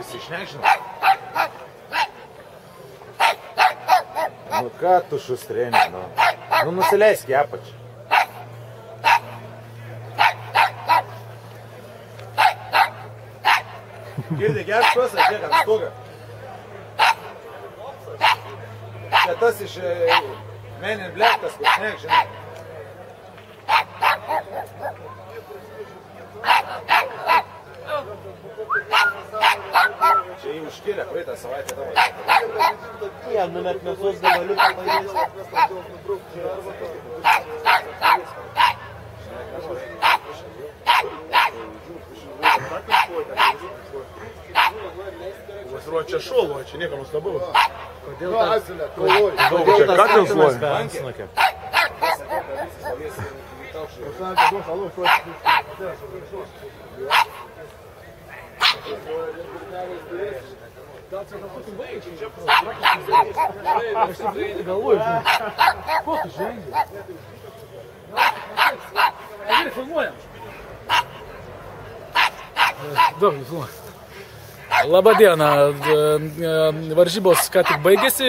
Jis išnešina. Nu ką tu šustreni, nu. Nu nusileisk į apačią. Girdi, gerš pasą, žiūrėk, ant stogą. Čia tas iš Men in Black, tas kur šnek, žinai. Čia jį užkėlė praeitą savaitę tavo. Jam numet mėsos gabaliuką paėmės. Pasiruoja čia šuolo, čia nieko nustabaus. Kodėl tas Katils loja? Bankė. Galvoju, ko tu žengi? Gerai, filmuojam. Daug, filmuojam. Labą dieną, varžybos ką tik baigėsi,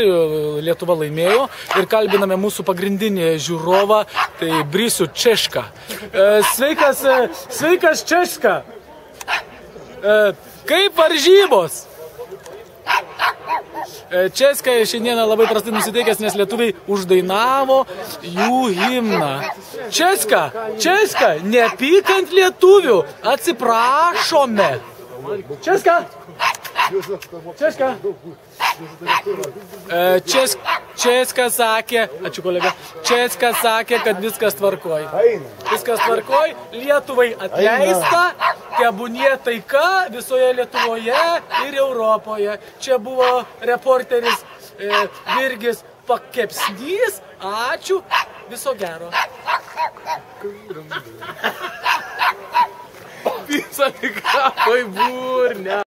Lietuva laimėjo ir kalbiname mūsų pagrindinį žiūrovą, tai Brisių Češką. Sveikas Češka! Kaip varžybos? Česka šiandieną labai prastai nusiteikęs, nes lietuviai uždainavo jų himną. Česka, nepykant lietuvių, atsiprašome. Česka! Česka sakė, ačiū kolega, Česka sakė, kad viskas tvarkoj. Viskas tvarkoj, Lietuvai atleista, tebūnie taika visoje Lietuvoje ir Europoje. Čia buvo reporteris Virgis Pakepsnys, ačiū, viso gero. Visą tikrą, oi būrne.